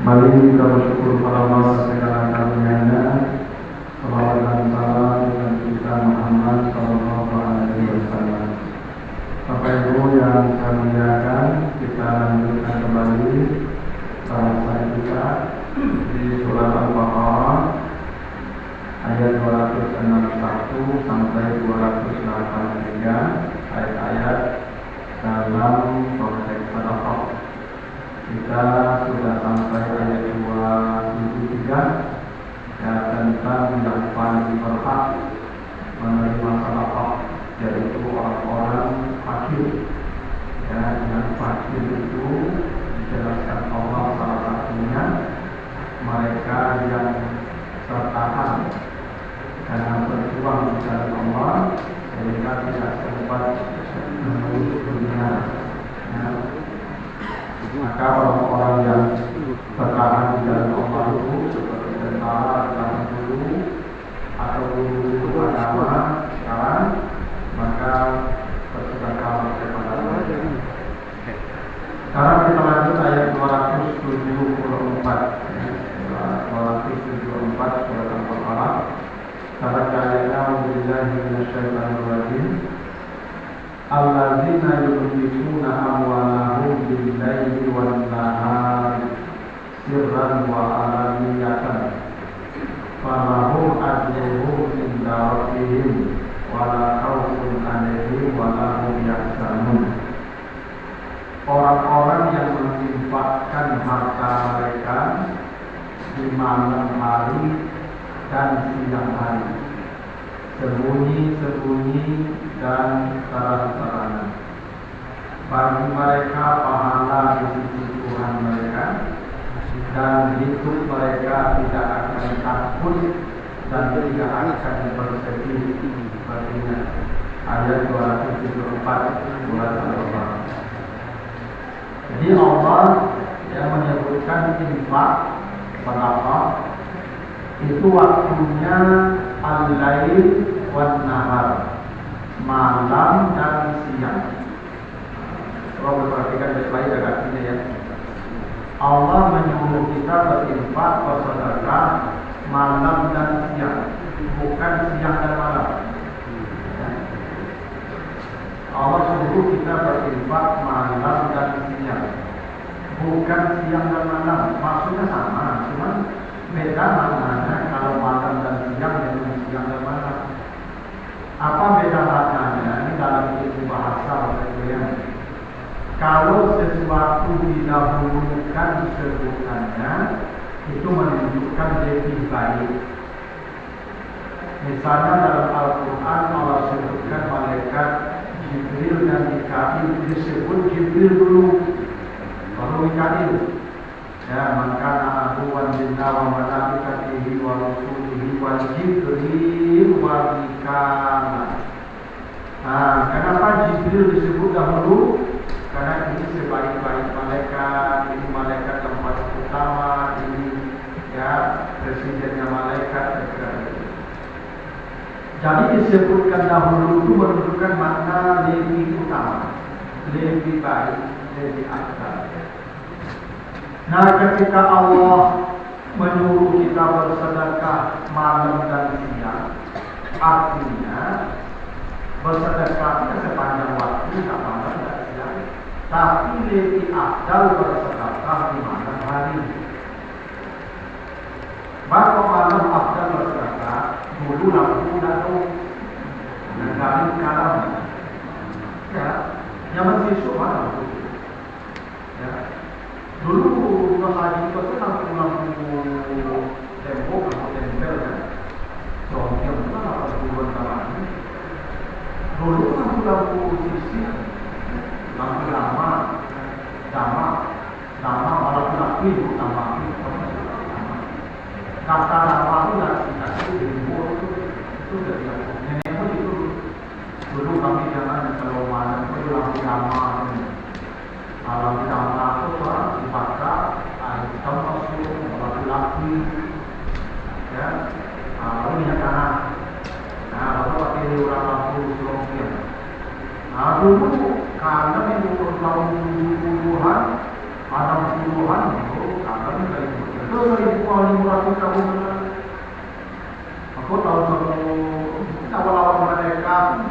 Mari kita bersyukur pada Allah segala karunia-Nya. Salawat dan salam dengan kita Muhammad Sallallahu Alaihi Wasallam. Bapak Ibu yang saya muliakan, kita lanjutkan kembali bahasa kita di surat Al-Baqarah ayat 261 sampai 283, ayat-ayat dalam konteks sedekah. Kita sudah sampai ayat 273 ya, tentang yang paling berhak menerima sedekah, yaitu orang-orang fakir. Ya, yang fakir itu dijelaskan Allah salah satunya mereka yang tertahan karena berjuang di jalan Allah sehingga tidak sempat menuju dunia. Ya. Maka orang-orang yang tertahan di jalan Allah itu seperti tentara zaman dulu atau guru agama sekarang, maka bersedekah kepada mereka. Sekarang kita lanjut ayat 274. 274 surat Al-Baqarah. Baca ayatnya, A'udzubillahi minasyaitonir rajim. Alladzina yunfiquna amwalahum bil-laili wan-nahari sirran wa alaniyatan falahum ajruhum inda rabbihim wa la khaufun 'alaihim wa la hum yahzanun. Orang-orang yang menginfakkan harta mereka di malam hari dan siang hari, sembunyi-sembunyi dan terang-terangan, bagi mereka pahala di sisi Tuhan mereka, dan hidup mereka tidak akan takut dan tidak akan bersedih. Artinya ayat 274 surat Al-Baqarah. Jadi Allah yang menyebutkan infak sedekah itu waktunya al-lail wan nahar, malam dan siang. Kalau perhatikan baik-baik artinya ya. Allah menyuruh kita berinfak, bersedekah malam dan siang, bukan siang dan malam. Allah suruh kita berinfak malam dan siang, bukan siang dan malam. Maksudnya sama, cuma beda maknanya kalau malam dan siang dengan siang dan malam. Apa beda maknanya? Ini dalam ilmu bahasa yang kalau sesuatu didahulukan sebutannya itu menunjukkan lebih baik. Misalnya dalam Al-Quran Allah sebutkan malaikat Jibril dan Mikail, disebut Jibril dulu baru Mikail. Ya, maka na'aduwan jinna wa malaikatihi wa rusulihi wa Jibril wa Mikail. Nah, kenapa Jibril disebut dahulu? Karena ini sebaik-baik malaikat, ini malaikat yang paling utama, ini ya presidennya malaikat. Jadi disebutkan dahulu itu menunjukkan makna lebih utama, lebih baik, lebih afdal. Nah, ketika Allah menyuruh kita bersedekah malam dan siang, artinya bersedekah sepanjang waktu, tak malam dan siang, tapi lebih afdal bersedekah di malam hari. Maka malam afdal bersedekah, dulu lampu datuk, negara kalam, ya, yang masih suara. Ya. Dulu haji itu kan lampu tembok atau tempel kan, contohnya bukan apa tujuan kamarnya. Dulu lampu sisi, lampu lama, malah laki tambah kata lama itu nasi dibuat itu dari nenek itu dulu kami jangan kalau malam itu lampu lama. Kalau kita masuk dibakar, kita masuk laki-laki, ya, lalu minyak tanah. Nah, lalu pakai orang lampu selongkian. Nah, dulu karena itu tahun 70-an, 60-an itu karena dari 2.500 tahun aku tahu awal-awal merdeka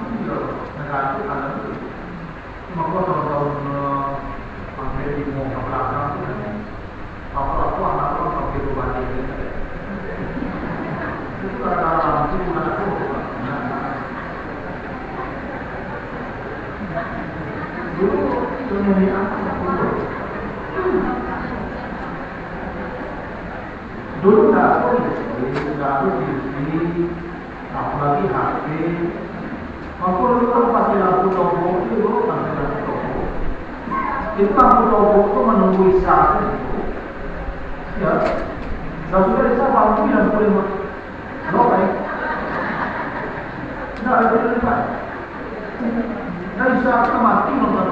negara itu ada maka tahun-tahun hampir di mau ke belakang apa-apa anak orang sampai rumah ini itu ada itu mana tu dulu dunia dulu tak ada TV, apalagi HP. Aku dulu kan pakai lampu tombol itu dulu pakai lampu tombol. Itu lampu tombol itu menunggu isyarat itu. Ya, dan sudah isyarat lampu yang boleh loh baik. Nah itu lepas. Dan isyarat mati nonton.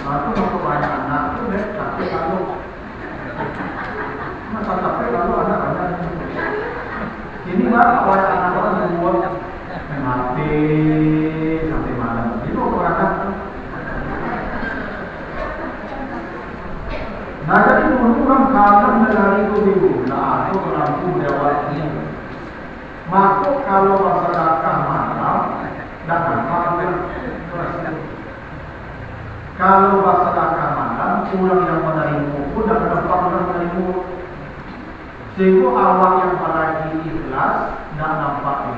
Aku mau banyak anak itu deh, tapi kalau masa capek lalu anak-anak ini mah awal anak orang membuat mati sampai malam itu orang. Nah jadi dulu orang kangen dari itu dulu nah itu lampu lewatnya masuk kalau masyarakat malam dan hampir kalau masyarakat malam orang yang menerima pun dan tempat orang menerima sehingga awak yang apalagi ikhlas dan nampak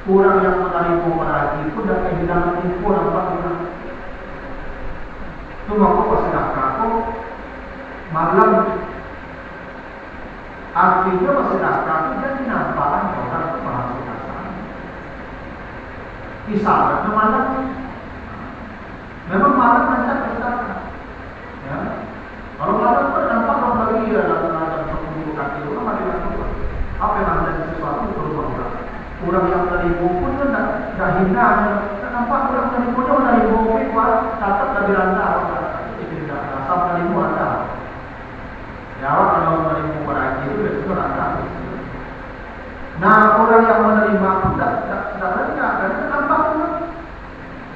orang yang menerima apalagi pun dan kehilangan info nampak orang itu maka masyarakat malam artinya masyarakat itu jadi nampakan orang itu masuk kasar isyaratnya malam memang malam macam kita ya kalau malam pun nampak orang lagi dalam kaki orang mati lakukan apa yang ada sesuatu berubah orang yang menerima pun kan dah hina nampak orang menerima pun menerima kuat tetap dari rantai tidak asal menerima ada ya kalau menerima berarti itu rantai nah orang yang menerima pun tidak lihat karena nampak pun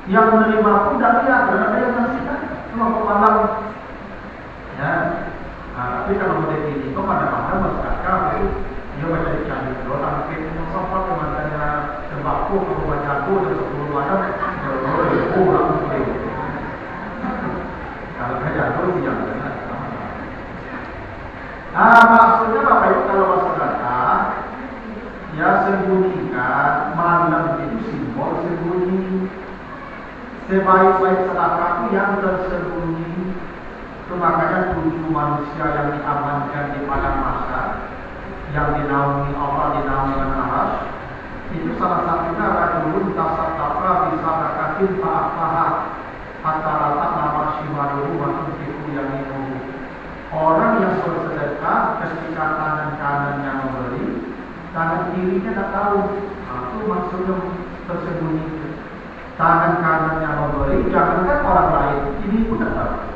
yang menerima pun tidak lihat karena ada yang nasihat cuma malam ya. Nah, tapi kalau model ini kok pada masyarakat itu dia baca ikan itu sampai sampai kemana sembako rumah jago dan 10 macam orang mungkin kalau saya jago sih yang benar maksudnya Bapak Ibu kalau masyarakat ya sembunyikan malam itu simbol sembunyi sebaik-baik sedekah yang tersembunyi itu makanya 7 manusia yang diamankan di padang mahsyar yang dinaungi Allah dinaungi Al-Arasy itu salah satunya rajulun tasaddaqa bi sadaqatin fa'afaha hatta la ta'lama shimaluhu wa tunfiqu yaminuhu orang yang bersedekah ketika tangan kanannya memberi tangan kirinya tak tahu itu maksudnya tersembunyi tangan kanannya memberi jangankan orang lain ini pun tak tahu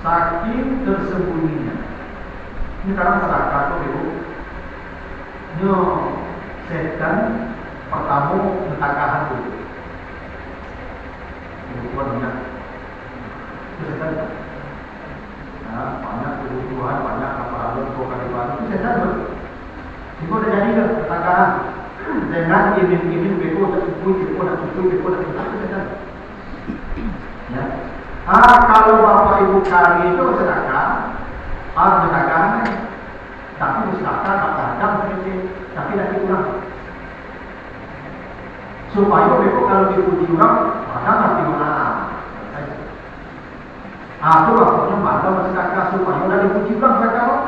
saking tersembunyinya. Ini karena sedekah tuh ibu. Nyo setan pertama mentakahan dulu. Ibu punya. Itu setan. Nah, banyak kebutuhan, banyak apa-apa untuk kehidupan itu setan tuh. Ibu udah jadi ke mentakahan. Dengan iming-iming ibu udah cukup, ibu udah cukup, ibu udah cukup itu setan. Ya. Kalau Bapak Ibu kali itu sedekah, sedekah tapi sedekah kadang sedikit, tapi tidak kurang. Supaya Bapak kalau dipuji orang, kadang nanti menang. Itu maksudnya bangga bersedekah supaya udah dipuji orang sedekah.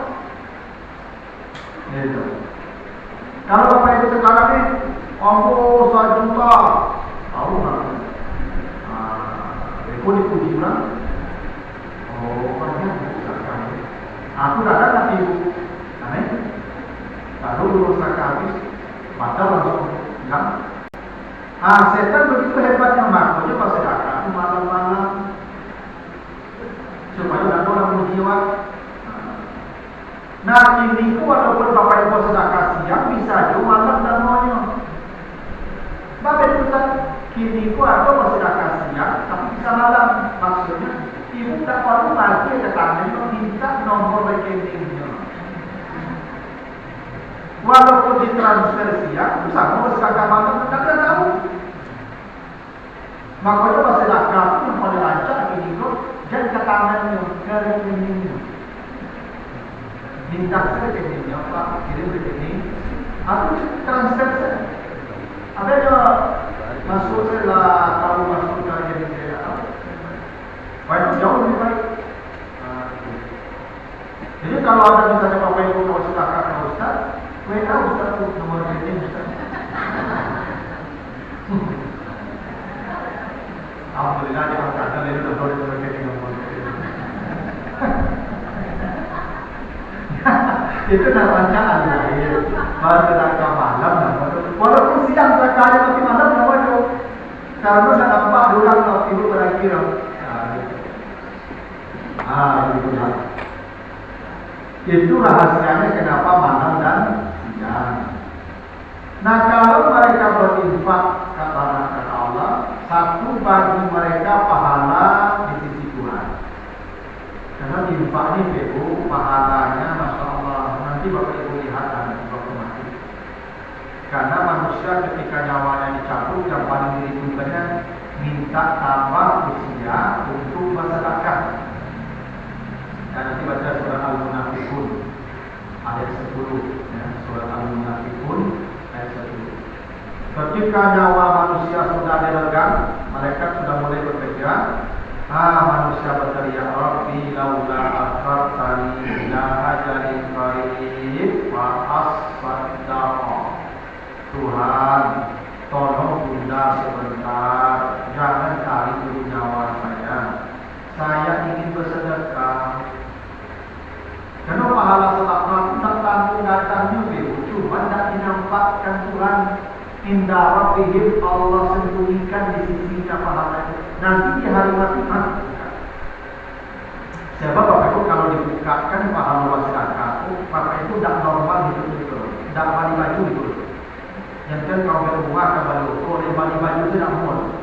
Gitu. Kalau Bapak Ibu sekarang ini, 1 juta, tahu nggak? Pun dipuji orang, banyak sedekah. Aku datang ke ibu, aneh. Lalu lulus habis, baca langsung bilang, setan begitu hebatnya makanya pas sedekah itu malam-malam supaya ada orang menjiwa. Nah ini walaupun Bapak Ibu sedekah siang bisa juga malam dan maunya. Bapak Ibu kini ada sedekah siang tapi bisa malam maksudnya ibu tak perlu lagi ke tangan itu minta nomor rekeningnya Walaupun ditransfer siang, bisa mau sedekah malam, tidak tahu. Makanya pas sedekah itu yang paling lancar ini kok, jangan ke tangannya, ke rekeningnya. Minta ke rekeningnya, Pak, kirim rekening, atau transfer saja. Ada juga masuk saya tahu masuk ke rekening saya, wah itu jauh lebih baik. Jadi kalau ada misalnya Bapak Ibu mau sedekah ke Ustaz, WA Ustaz tuh nomor rekening Ustaz. Alhamdulillah jangan kata dia udah boleh rekening nomor rekening. Itu namanya al-lahir. Bahasa sedekah malam namanya. Walaupun siang sedekahnya tapi malam namanya. Karena saya nampak orang waktu itu kira-kira. Itu lah. Itu rahasianya kenapa malam dan siang. Nah kalau mereka berinfak kata Allah, satu bagi mereka pahala di sisi Tuhan. Karena infak ini pahalanya Masya Allah. Nanti Bapak Ibu lihat nanti waktu mati. Karena manusia ketika nyawanya dicabut yang paling dirindukannya minta tambah usia untuk bersedekah. Dan nanti baca surat Al-Munafiqun ayat 10 ya, surat Al-Munafiqun ayat 10. Ketika nyawa manusia sudah diregang, mereka sudah mulai bekerja. Manusia berteriak, Rabbi laula akhartani ila ajalin qarib wa asaddaqa. Tuhan, tolong tunda sebentar, jangan tarik dulu nyawa saya. Saya ingin bersedekah. Karena pahala sedekah tidak tanggung-tanggung juga, cuma tidak dinampakkan Tuhan. Indah Rabbihim, Allah sembunyikan di sisinya pahalanya. Nanti di hari mati sebab Bapak Ibu kalau dibukakan pahala sedekah, Bapak itu tidak normal hidup itu, tidak balik baju itu. Yang kan kalau berbuah ke balik itu, oleh balik baju itu tidak muat.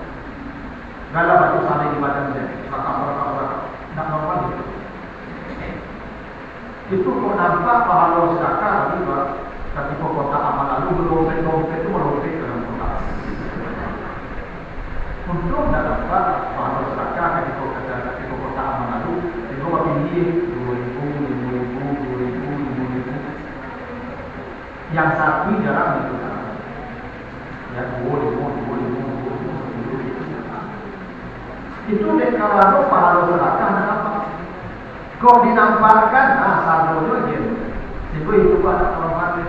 Galah baju sana di badan saya, kakak-kakak, tidak normal itu. Itu kok nampak pahala sedekah lagi Pak. Tapi kota amal lalu berdompet-dompet itu merompet ke dalam kota. Untuk dalam pahala sedekah di kota amal lalu, itu pilih 2.000, 5.000. Yang satu jarang itu kan. Ya 2.000, 10.000. Itu deklarasi pahala sedekah dan apa? Kok dinampakkan? Saldo aja. Itu pada orang mati.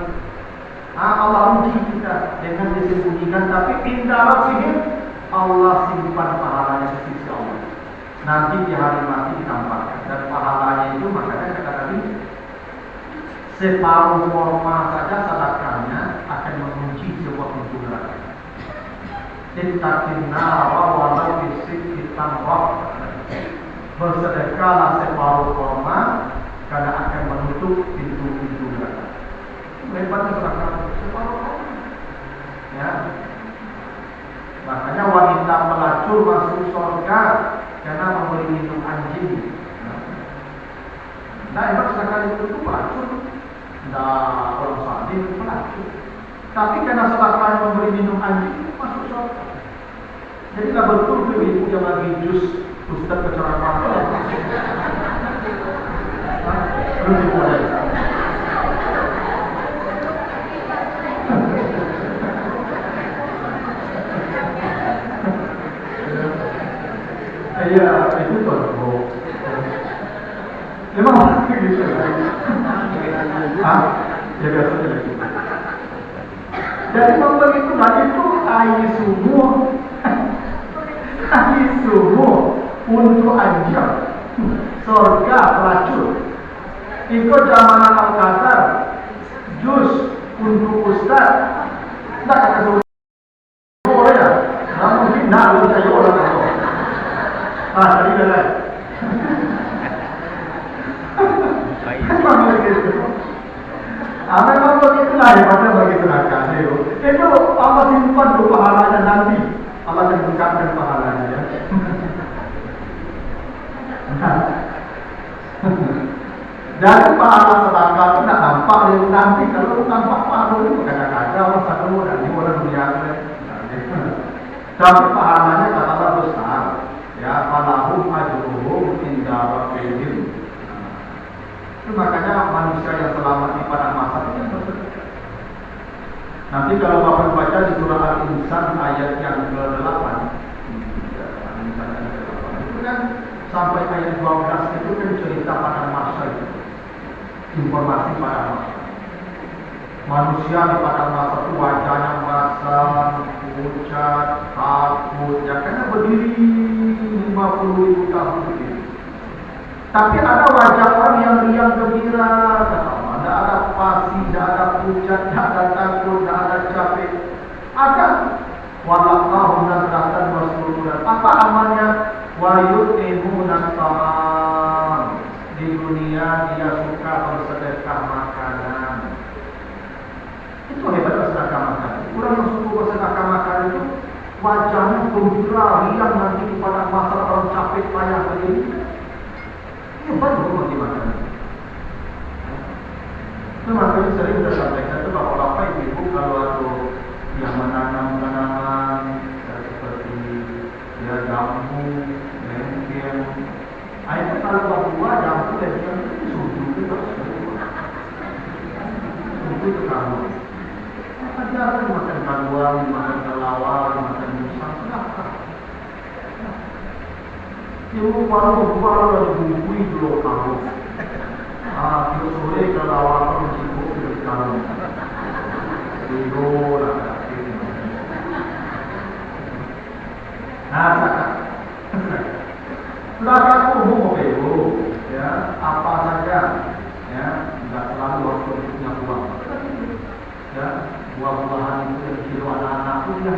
Allah uji kita dengan disembunyikan, tapi indah Rabbihim, Allah simpan pahalanya di sisi Allah. Nanti di hari mati ditampakkan, dan pahalanya itu makanya kata tadi separuh korma saja sedekahnya akan mengunci sebuah pintu neraka. Ittaqin nara walau bisidqi tamrah. Bersedekahlah separuh korma karena akan menutup pintu-pintu neraka. Lebatnya sedekah separuh korma. Ya. Makanya wanita pelacur masuk surga karena memberi minum anjing. Nah, emang sedekah itu pelacur. Nah, orang saleh pelacur. Tapi karena sedekahnya memberi minum anjing masuk surga. Jadi lah betul ibu yang lagi jus Ustaz kecerahan belum dimulai. Iya, itu tuh. Emang gitu ya? Ya biasanya lagi. Jadi memang itu lagi itu air sumur untuk anjing, surga pelacur. Itu zaman Al-Qatar, jus untuk ustaz. Tidak kata semua boleh ya? Namun tidak lebih saya orang itu. Tadi dah. Memang begitu. Memang begitulah hebatnya bagi neraka. Itu Allah simpan tuh pahalanya nanti. Allah akan bukakan pahalanya ya. Dari pahala sedekah itu tidak nampak nanti kalau nampak pahala itu kadang-kadang orang satu dan ini orang dunia tapi pahalanya katakanlah besar ya falahum ajruhum inda rabbihim. Itu makanya manusia yang selamat di padang mahsyar itu. Nanti kalau Bapak baca di surah Al-Insan ayat yang ke-8 itu kan sampai ayat 12 itu kan cerita padang mahsyar itu. Informasi padang mahsyar. Manusia di padang mahsyar itu wajahnya basah, pucat, takut, ya karena berdiri 50.000 tahun berdiri. Tapi ada wajah orang yang riang gembira, tidak ada pasi, tidak ada pucat, tidak ada takut, tidak ada capek. Ada walaqahum nadratan wasururan. Apa amalnya? Wa yut'imuna ta'am. Di dunia dia suka bersedekah makanan. Itu hebat bersedekah makanan. Orang yang suka bersedekah makanan itu wajahnya gembira, riang nanti kepada masa orang capek payah begini. Ini baru bagi makanan. Itu makanya sering kita sampaikan itu bapak-bapak ibu kalau ada yang menanam tanaman seperti ya jambu, lengkeng. Itu kalau buah jambu lengkeng itu sudu itu itu kamu. Ada apa makan kaluan, makan kelawar, makan musang, kenapa? Ibu baru ada buku dulu kamu. Itu sore kelawar kamu sibuk di kamu. Tidur ada. Nah, silakan umum itu, ya apa saja, ya tidak selalu waktu punya uang. Ya, buah-buahan itu yang kilo anak-anak itu ya.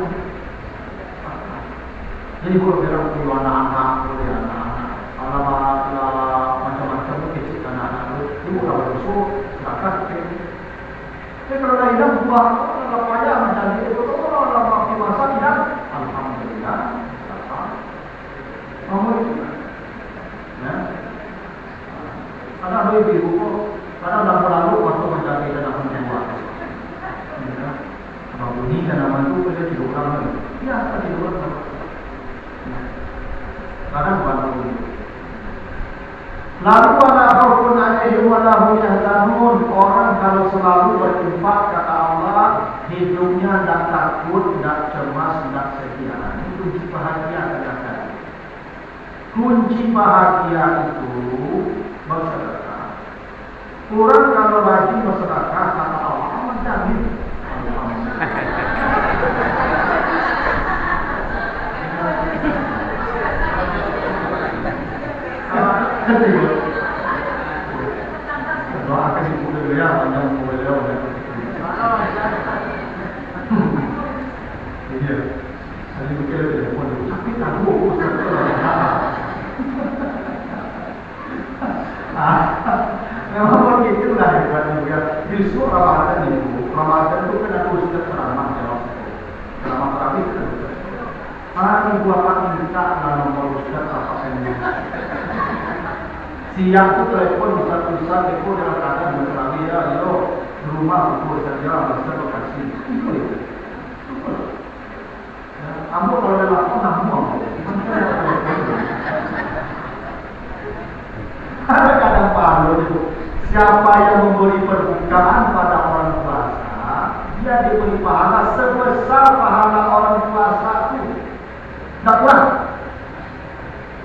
Jadi kalau bilang kilo anak-anak, kilo anak-anak, kalau macam-macam itu kecil anak-anak itu, ibu kalau bersuh, silakan. Tapi kalau lainnya buah, kalau payah menjadi itu, kalau lama masa tidak, alhamdulillah, kamu itu, ya. Ada ibu kok, kadang lalu waktu menjadi dan menjual. Bunyi dan nama itu kita tidur orang lagi. Ya, kita tidur orang. Kadang bantu. Lalu pada apapun alaihim walahum yahzanun. Orang kalau selalu berinfak kata Allah, hidupnya tidak takut, tidak cemas, tidak sedih. Ini kunci bahagia katakan. Kunci bahagia itu bersedekah. Orang kalau rajin bersedekah kata Allah, menjamin. Doakan ibu beliau panjang umur beliau dan iya, saya pikir telepon tapi tahu memang begitu lah hebatnya. Justru Ramadan itu kan ada ustaz ceramah jawab ceramah terakhir kan. Hari buat minta nomor ustaz apa ini. Siang itu telepon ustaz itu dengan keadaan berkelahi ya, yo rumah aku saja bisa lokasi. Itu ya. Kamu kalau ada lapor namun kadang-kadang pahala itu. Siapa yang memberi perbukaan pada orang puasa, dia diberi pahala sebesar pahala orang puasa itu. Tak kurang.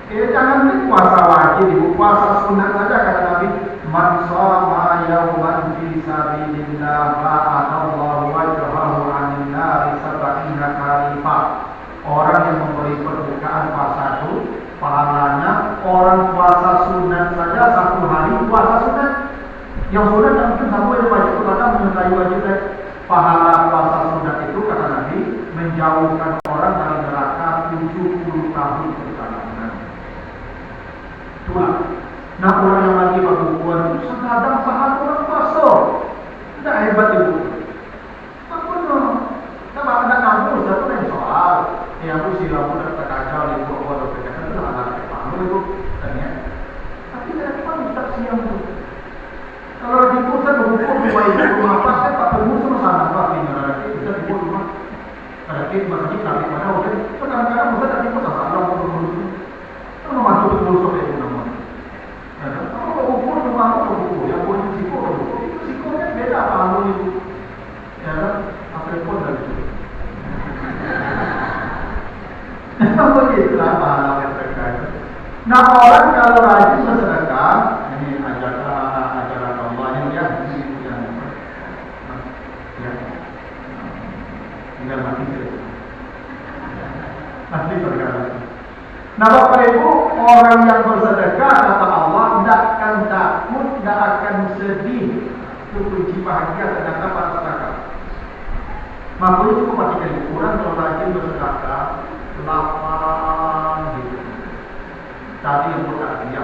Jangan puasa wajib, puasa sunat saja kata Nabi. Man shoma yawman fi sabilillah fa'adallahu wajhahu 'anil nari sab'ina khalifah. Orang yang memberi perbukaan puasa itu pahalanya orang puasa sunat saja satu hari puasa sunat. Yang sunat tak mungkin sampai yang wajib kadang menyertai wajib. Pahala puasa sunat itu kata Nabi menjauhkan orang dari neraka 70 tahun perjalanan. Itulah. Nah orang yang lagi berbukuan itu sekadang pahala orang puasa. Tidak hebat itu. Apa dong? Kalau ada kampus satu lain soal. Yang aku silamu dan terkacau di bawah berkaitan itu anak kepala itu, kan ya. Tapi tidak kita mesti siang itu. Kalau di pusat berukur rumah itu rumah pas kan tak perlu sama sana pak ini ada kita di rumah ada kita masih kami pada waktu itu kadang-kadang pusat ada di pusat ada orang berukur kalau masuk ke musuh itu namanya. Kalau ukur rumah ukur yang boleh risiko itu risiko kan beda apa itu ya kan apa pun dari itu. Apa gitu lah pahala mereka. Nah orang kalau rajin bersedekah ini ajaran Allah yang tinggal mati terus. Nanti berkata. Nah Bapak Ibu, orang yang bersedekah kata Allah tidak akan takut, tidak akan sedih, itu kunci bahagia ternyata para sedekah. Maka itu kepada ukuran kalau rajin bersedekah 8 gitu. Tadi yang berarti ya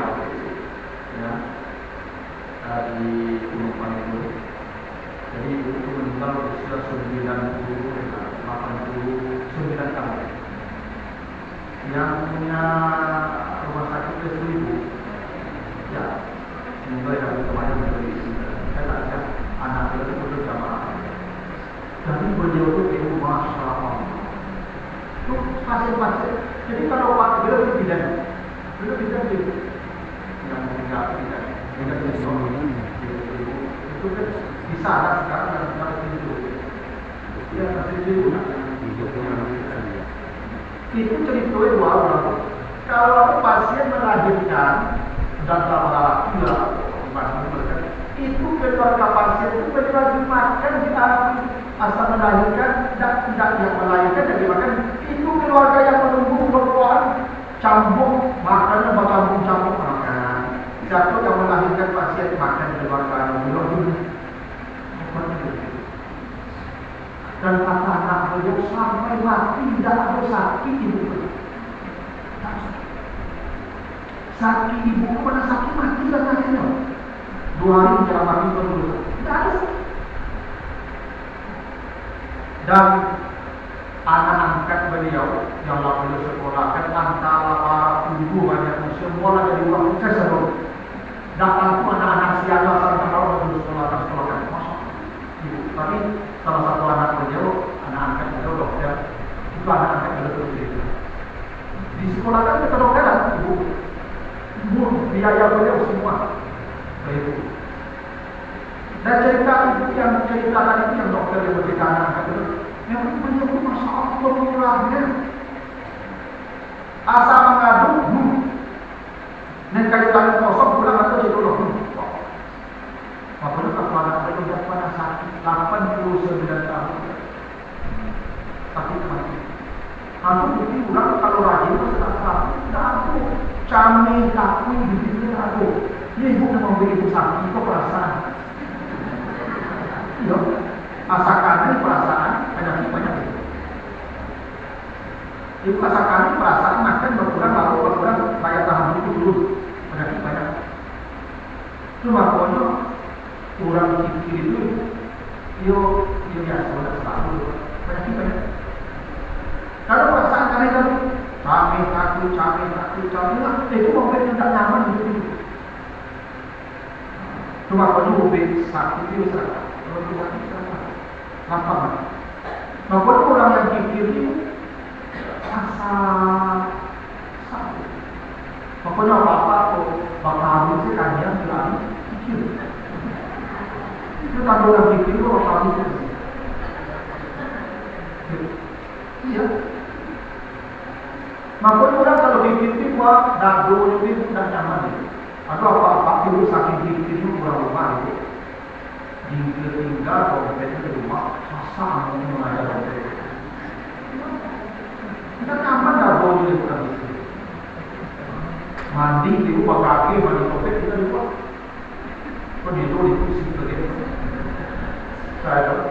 dari penumpang itu. Jadi ibu itu meninggal usia 89 tahun. Yang punya rumah sakit ke 1000. Ya, semoga yang kemarin menjadi saya tak lihat anak itu betul jamaah. Jadi beliau itu masya Allah. Itu pasien-pasien. Jadi kalau Pak beliau itu bidan itu yang meninggal bidan itu kan bisa ada sekarang yang harus itu. Ya masih itu. Itu ceritanya wow. Kalau pasien melahirkan dan laki itu keluarga pasien itu bagi makan di asal melahirkan tidak yang melahirkan dan dimakan itu keluarga yang menunggu perempuan campur makannya bercampur makan. Satu yang melahirkan pasien makan keluarga belum dan kata anak beliau sampai mati tidak ada sakit ibu. Sakit ibu kepada sakit mati dan akhirnya 2 hari jangan mati terus. Tidak ada. Dan anak angkat beliau yang beliau sekolahkan antara para ibu banyak semua dari uang sukses sebelum datang pun anak-anak siaga sampai kalau beliau sekolahkan masuk ibu. Tapi salah satu anak beliau anak angkat beliau dokter itu anak angkat beliau terus di sekolah kan kita dokteran ibu biaya beliau semua ibu. Dan cerita ibu yang ceritakan itu yang dokter yang bercerita anak angkat beliau yang beliau itu masya Allah murahnya asal mengadu dan kayu tangan kosong pulang atau jadi loh. Apabila kepada beliau pada sakit 89 tahun sakit mati. Aku bukti ulang kalau rajin itu tidak aku cami takut di sini aku. Ini ibu yang memberi ibu sakit itu perasaan. Iya, asalkan ini perasaan ada banyak itu. Ibu asalkan perasaan makan berkurang bayar tahan itu dulu banyak. Cuma kalau kurang pikir itu, yo biasa sudah selalu banyak. Kalau perasaan kalian capek takut, itu mungkin tidak nyaman di situ. Cuma kalau mungkin sakit itu serata, kalau tidak serata, lapar. Maupun orang yang pikir itu rasa sakit. Pokoknya apa-apa kok bakal habis sih kajian selalu pikir. Itu tanpa orang pikir itu bakal habis. Iya. Maupun orang kalau pikir itu buat dado itu tidak nyaman. Atau apa-apa itu saking pikir itu kurang rumah itu. Tinggal dompetnya di rumah, sasar mengajar dompet. Kita nyaman dado itu bukan itu. Mandi di rumah kaki, mandi dompet kita di rumah. Kok di pusing begitu. Saya tahu.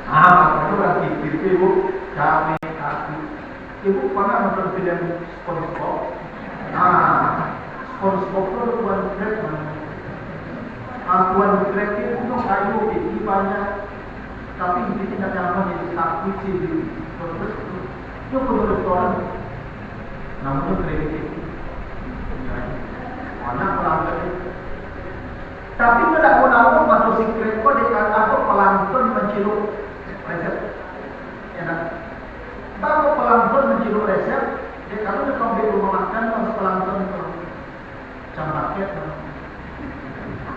Makanya orang pikir itu ibu kami kaki. Ibu pernah nonton film SpongeBob? SpongeBob itu Tuan Craig mana? Tuan Craig itu punya kayu di banyak, tapi ini tidak nyaman jadi takut sih. Terus dia punya restoran, namanya Craig itu. Banyak pelanggan. Tapi tidak mau tahu motosiklet kok dekat atau pelantun mencium resep. Ya kan? Kalau pelantun mencium resep, dia kalau dia ambil rumah makan harus pelantun itu jam paket.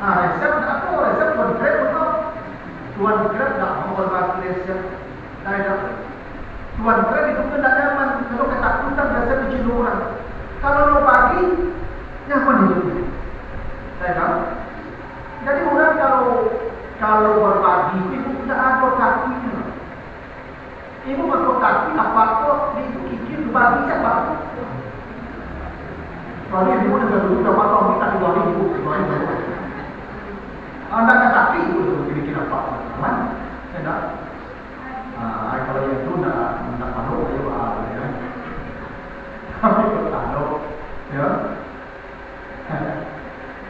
Nah resep apa? Resep tuan grab atau tuan grab tak mau berbagi resep. Nah itu tuan grab itu kan tidak nyaman. Kalau ketakutan biasa mencium orang. Kalau lo pagi nyaman hidupnya. Saya tahu. Jadi orang kalau berbagi itu tidak ada kakinya. Ibu masuk kaki apa kok di kiki berbagi siapa? Kalau ibu dengan dulu dapat tahu kita di bawah ibu, anda kan kaki itu kira-kira apa? Teman, tidak. Kalau yang itu tidak tahu ya. Tapi tahu, ya.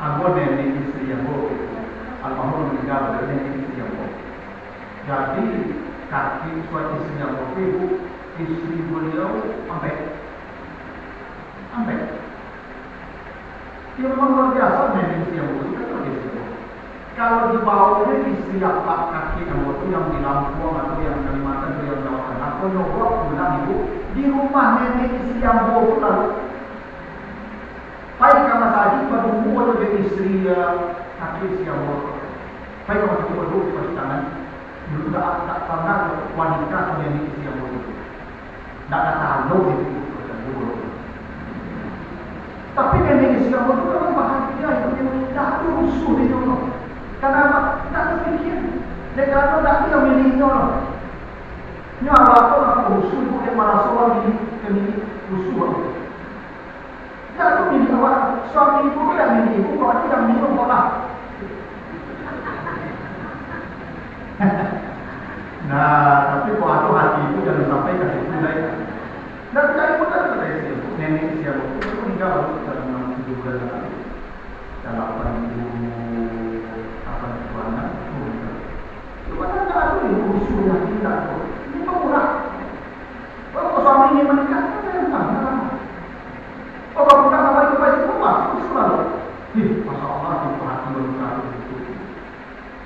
Aku nenek istri yang buruk, almarhum meninggal dari nenek istri yang buruk. Jadi kaki suatu istri yang buruk itu istri beliau ambek. Dia memang luar biasa nenek istri yang buruk itu kan istri yang buruk. Kalau di bawahnya istri apa kaki yang buruk yang di Lampung atau yang Kalimantan atau yang Jawa Tengah, aku nyobok bilang ibu di rumah nenek istri yang buruk lalu. Baik kama saji pada umur dari istri kaki siang buruk. Baik kama saji pada umur di tangan. Dulu tak pernah wanita punya istri yang buruk. Tak ada tahu itu buruk. Tapi nenek istri yang buruk kan bahagia itu dia tak rusuh di rumah. Kenapa? Tak terfikir. Dia kata tak dia milihnya. Nyawa aku rusuh itu dia malah seorang ini rusuh. Aku milih awak, suami ibu yang milih ibu, kalau tidak minum orang. Nah, tapi kalau aku hati ibu jangan sampai ke situ lain. Dan saya pun tak ada istri, nenek siapa itu meninggal dalam 7 bulan lalu. Dalam 8 bulan. Cuma tak ada ibu usul yang tidak. Ini murah. Kalau suami ini menikah, saya tak. Oh, kalau kita apa itu pasti puas, itu selalu. Masya Allah, itu hati berusaha itu.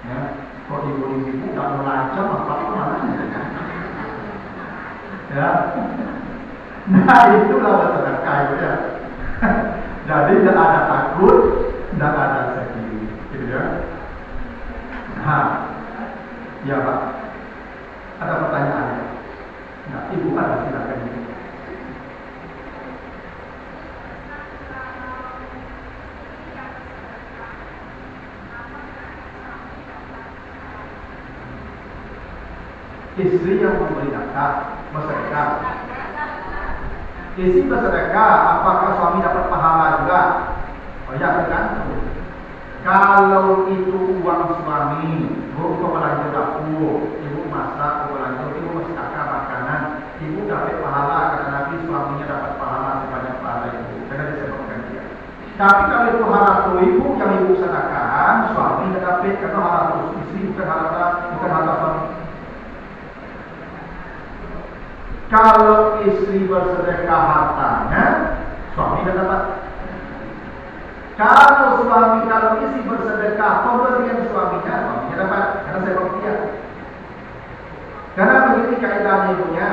Ya, kalau ibu tak melancang, apa mana? Ya, nah itulah sedekah ya. Jadi tidak ada takut, tidak ada sedih, gitu ya. Nah, ya Pak, ada pertanyaan. Nah, ibu ada silakan. Istri yang memberi zakat, bersedekah. Istri bersedekah, apakah suami dapat pahala juga? Oh ya, tergantung. Kalau itu uang suami, ibu belanja dapur, ibu masak, belanja, ibu bersedekah makanan, ibu dapat pahala karena Nabi suaminya dapat pahala sebanyak pahala ibu. Karena disebutkan dia. Tapi kalau itu harta ibu yang ibu sedekahkan, suami tidak dapat karena harta istri bukan harta suami. Kalau istri bersedekah hartanya, suami tidak dapat. Kalau istri bersedekah pemberian suaminya dapat. Karena saya berpikir. Karena begini kaidahnya ibunya.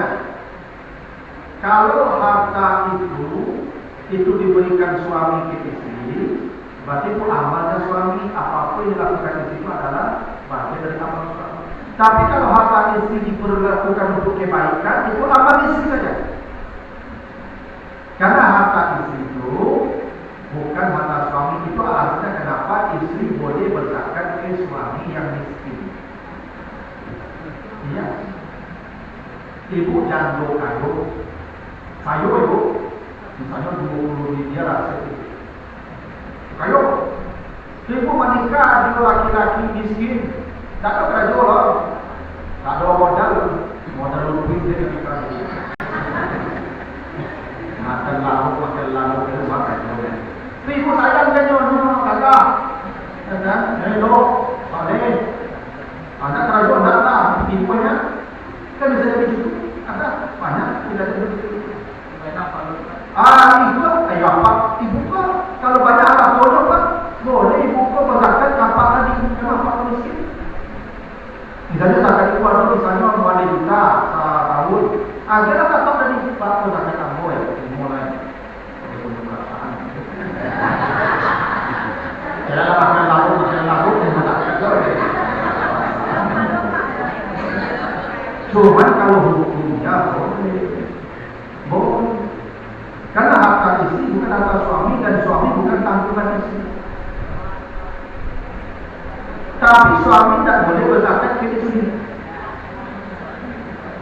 Kalau harta itu diberikan suami ke istri, berarti itu amalnya suami. Apapun yang dilakukan istri itu adalah bagian dari amal suami. Tapi kalau harta istri diperlakukan untuk kebaikan, itu amal istri saja. Karena harta istri itu bukan harta suami, itu alasannya kenapa istri boleh berzakat ke suami yang miskin. Iya. Ibu jando kayu, ibu, misalnya 20 miliar aset. Kayu, ibu menikah dengan laki-laki miskin. Tak ada kerja loh, tak ada modal lebih dari kita. Makan lalu itu makan. Ibu sayang kan jono, kakak, kan? Hello, boleh. Ada kerja tak? Ibunya kan bisa jadi itu. Ada banyak tidak ada itu. Itu ayo apa? Ibu kok kalau banyak anak bodoh pak, boleh ibu kok berzakat apa miskin. Misalnya zakat itu ada misalnya 2 juta tahun. Akhirnya tetap dari Pak zakat kamu ya mulai untuk perasaan. Ya pakai lagu cuman kalau hukumnya boleh. Karena harta istri bukan harta suami dan suami bukan tanggungan istri. Tapi suami tidak boleh berzakat ke istri.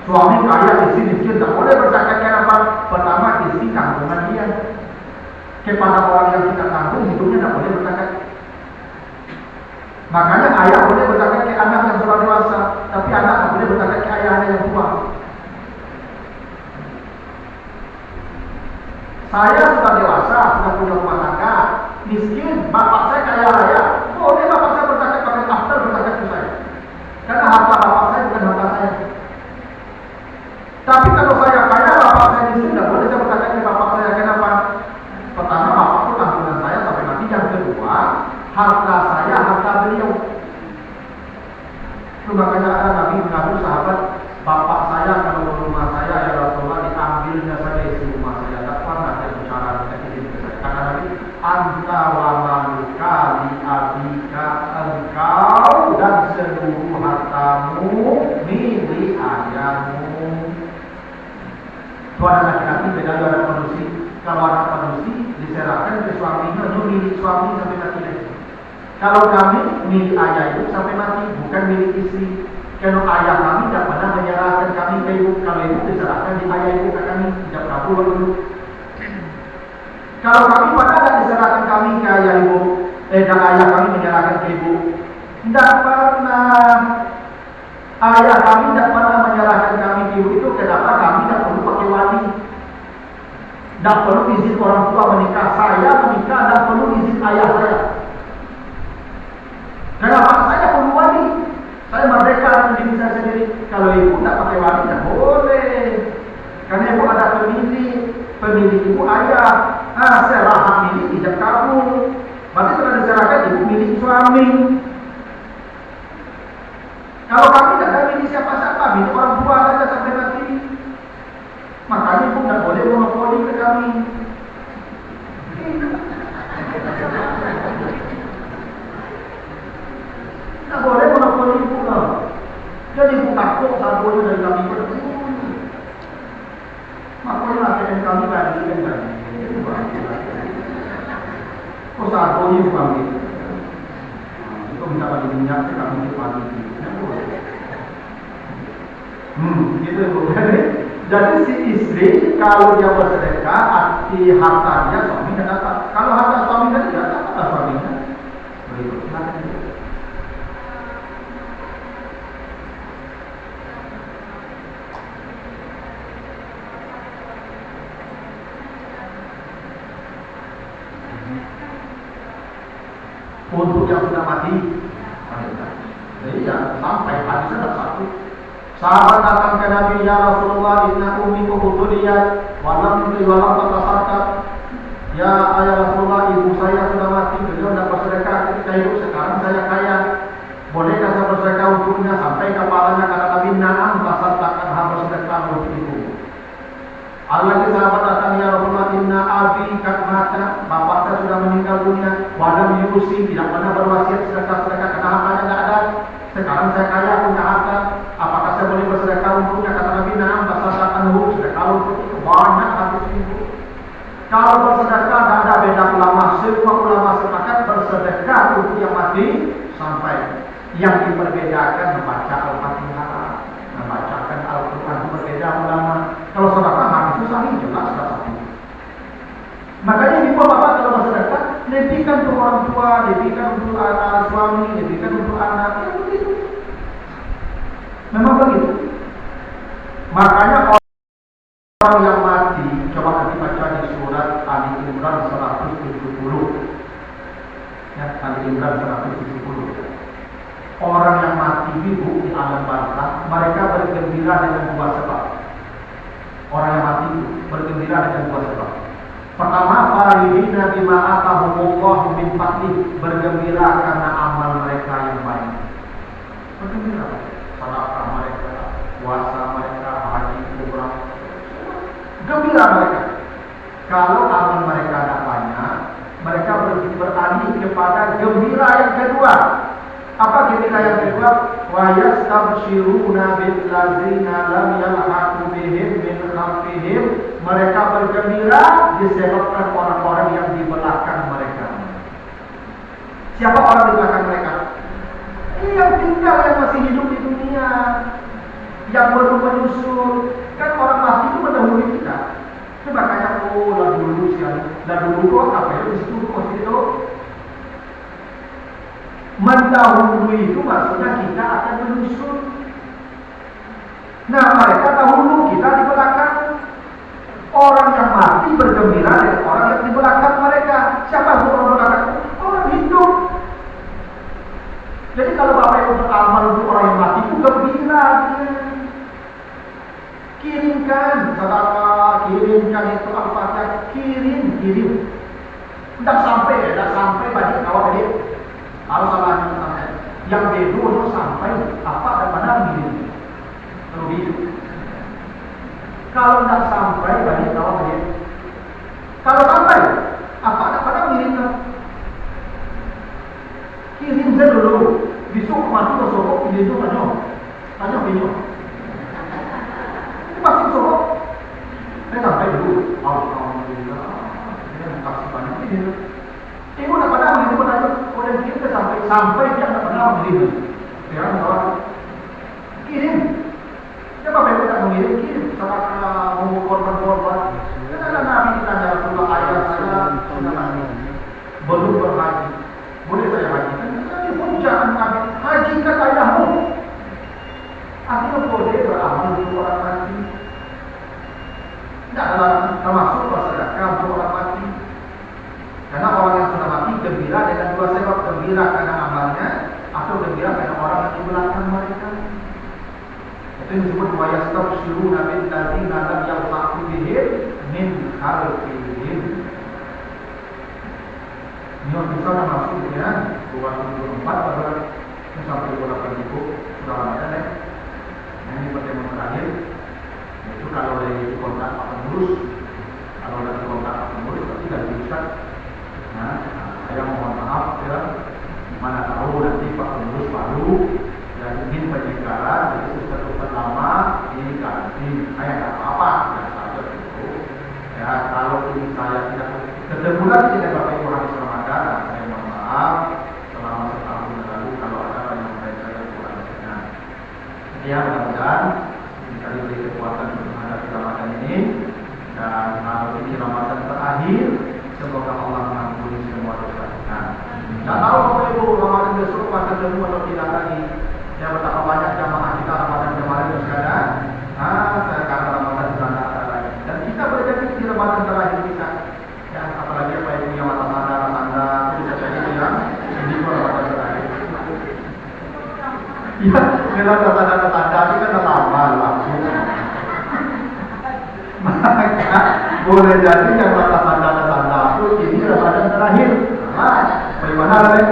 Suami kaya, istri miskin, tidak boleh berzakat. Kenapa? Pertama, istri tanggungan dia. Kepada orang yang kita tanggung, hidupnya tidak boleh berzakat. Makanya ayah boleh berzakat ke anak yang sudah dewasa, tapi anak tidak boleh berzakat ke ayahnya yang tua. Saya sudah dewasa, sudah punya rumah tangga, miskin, bapak saya kaya raya, boleh bapak saya berzakat, pakai after berzakat ke saya. Karena harta bapak saya bukan harta saya. Tapi kalau saya kaya, bapak saya miskin, tidak boleh saya berzakat ke bapak saya. Kenapa? Pertama, bapak itu tanggungan saya sampai mati. Yang kedua, harta saya, harta beliau. Itu makanya ada Nabi mengaku sahabat, bapak saya kalau ke rumah saya, ya Rasulullah, diambilnya saja isi rumah saya. Tak pernah saya bicara dengan izin ke saya. Kata Nabi, anta wa maluka li abika, engkau dan seluruh hartamu milik ayahmu. Itu ada laki-laki, beda ada manusia. Kalau anak manusia diserahkan ke suaminya, itu milik suami sampai mati lagi. Kalau kami milik ayah itu sampai mati, bukan milik istri. Kalau ayah kami tidak pernah menyerahkan kami ke ibu, kalau ibu diserahkan di ayah ibu ke kami, tidak kabur dulu. Kalau kami pernah tidak diserahkan kami ke ayah ibu, dan ayah kami menyerahkan ke ibu, tidak pernah. Ayah kami tidak pernah menyerahkan kami ke ibu itu, kenapa kami tidak perlu pakai wali? Tidak perlu izin orang tua menikah. Saya menikah tidak perlu izin ayah saya. Kenapa? Saya perlu wali. Saya merdeka dengan diri saya sendiri. Kalau ibu tidak pakai wali, tidak boleh. Karena ibu ada pemilik. Pemilik ibu ayah. Serah hak milik tidak kamu. Berarti setelah diserahkan ibu milik suami. Kalau kami tidak ada milik siapa-siapa, milik orang tua saja sampai mati. Makanya ibu tidak boleh monopoli ke kami. Tidak boleh monopoli ibu lah. Jadi ibu takut saat boleh dari kami berdua. Makanya akhirnya kami bagikan tadi. Oh saat boleh ibu kami. Itu minta bagi minyak, kami bagi. Gitu ibu. Jadi si istri kalau dia bersedekah, arti hartanya suami dan dapat. Kalau harta suami dan tidak dapat suaminya. Begitu. Untuk yang sudah mati, jadi ya sampai hadis ada satu. Sahabat datang ke Nabi, ya Rasulullah, inna ummi qutuliyat walam tatasarkat. Ya ayah Rasulullah, ibu saya sudah mati, beliau tidak bersedekah ketika hidup, sekarang saya kaya. Bolehkah saya bersedekah untuknya? Sampai kepalanya kata Nabi, na'am tasadaqan harus bersedekah untuk ibu. Ada lagi sahabat datang, ya Rasulullah, inna abi kad mata, bapak saya sudah meninggal dunia, walam yusi, tidak pernah berwasiat sedekah-sedekah karena hartanya tidak ada. Sekarang saya kaya punya harta, apakah saya boleh bersedekah untuknya? Kata Nabi, na'am tasadaqan sedekah untuk itu. Banyak hadis itu. Kalau bersedekah tidak ada beda ulama, semua ulama sepakat bersedekah untuk yang mati sampai yang diperbedakan membaca Al-Fatihah, membacakan Al-Quran, berbeda ulama. Kalau sedekah hadis itu sahih jelas satu. Makanya ibu bapak kalau bersedekah, lebihkan untuk orang tua, lebihkan untuk anak suami, lebihkan untuk anak, ya begitu. Memang begitu. Makanya orang yang mati, coba nanti baca di surat Ali Imran 170. Ya, Ali Imran 170. Orang yang mati ibu di alam barzakh, mereka bergembira dengan dua sebab. Orang yang mati itu bergembira dengan dua sebab. Pertama, farihina bima atahumullahu min fadlih, bergembira karena amal mereka yang baik. bergembira. Sedekah mereka, puasa mereka, haji, umrah, gembira mereka. Kalau amal mereka tidak banyak, mereka beralih kepada gembira yang kedua. Apa gembira yang kedua? Wa yastabshiruna bil ladzina lam yalhaqu bihim min khalfihim. Mereka bergembira disebabkan orang-orang yang di belakang mereka. Siapa orang di belakang mereka? Ini yang tinggal, yang masih hidup di dunia, yang belum menyusul. Kan orang mati itu mendahului kita. Itu makanya lah dulu siapa? Lah dulu kok apa ya? Di situ masih itu. Mendahului itu maksudnya kita akan menyusul. Nah, mereka dahulu, kita di belakang. Orang yang mati bergembira dengan orang yang di belakang mereka. Siapa orang belakang? Orang hidup. Jadi kalau Bapak Ibu beramal untuk orang yang mati itu gembira dia. Kirimkan sedekah, kirimkan itu apa-apa, kirim. Tidak sampai bagi kawan ini. Harus sampai. Yang bedu itu sampai apa dan mana kirim. Lebih. Kalau tidak sampai bagi kawan ini. Kalau sampai apa dan mana kirimkan. Kirim saya dulu, besok mati besok kirim itu tanya bingung. Ini pasti besok. Saya sampai dulu, alhamdulillah, saya kasih banyak ini. Ibu nak pernah itu pernah orang kita sampai dia tak pernah kirim. Sekarang kawan kirim. Siapa yang tak mengirim kirim? Salah mau korban. Karena Nabi ditanya Rasulullah ayat saya belum berhaji. Boleh saya haji? Nanti pun jangan haji kata ayahmu. Artinya boleh beramal untuk orang mati. Tidak dalam termasuk bersedekah untuk orang mati. Karena orang yang sudah mati gembira dengan dua sebab, gembira karena amalnya atau gembira karena orang yang di belakang mereka. Itu yang disebut wa yastabshiruna bil ladzina lam yalhaqu bihim min khalfihim. Ini bisa masuk ya 2024 pada sampai 2008 itu sudah ada ya. Ini pertemuan terakhir. Itu kalau dari kontak Pak Pengurus, kalau dari kontak Pak Pengurus tapi tidak bisa. Nah, saya mohon maaf ya. Mana tahu nanti Pak Pengurus baru yang ingin penyegaran jadi ustaz lama diganti. Saya tidak apa-apa, tidak saja itu. Ya kalau ini saya tidak ketemu lagi dengan Bapak Ibu habis Ramadan, saya mohon maaf selama setahun lalu kalau ada yang saya kurang berkenan. Ya mudah-mudahan bisa diberi kekuatan untuk menghadapi Ramadan ini, dan kalau ini Ramadan terakhir, semoga Allah mengampuni semua dosa kita. Tidak tahu Bapak Ibu Ramadan besok akan ketemu atau tidak lagi. Ya betapa banyak jamaah kita Ramadan kemarin sekarang. Saya kata Ramadan sudah tidak ada lagi. Dan kita berjanji di Ramadan terakhir kita. Ya, apalagi apa yang punya mata tanda itu bisa jadi ya. Ini pun Ramadan terakhir. Ya, dengan tanda-tanda ini kan lama langsung. Maka boleh jadi yang mata tanda itu ini Ramadan terakhir. Bagaimana ya?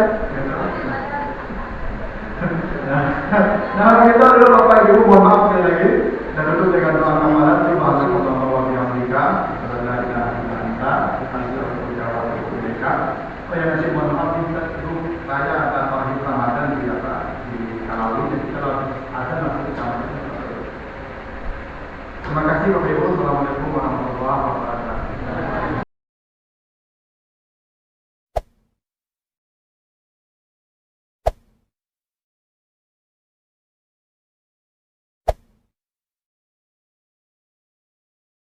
Nah kita dulu Bapak Ibu mohon maaf sekali lagi dan tutup dengan doa kamaran subhanallah wa bihamdika la ilaha illa anta astaghfiruka wa atubu ilaik. Oh ya masih mohon maaf kita dulu saya akan terakhir Ramadan di Kalawi jadi kalau ada nanti kita. Terima kasih Bapak Ibu. Assalamualaikum warahmatullahi wabarakatuh.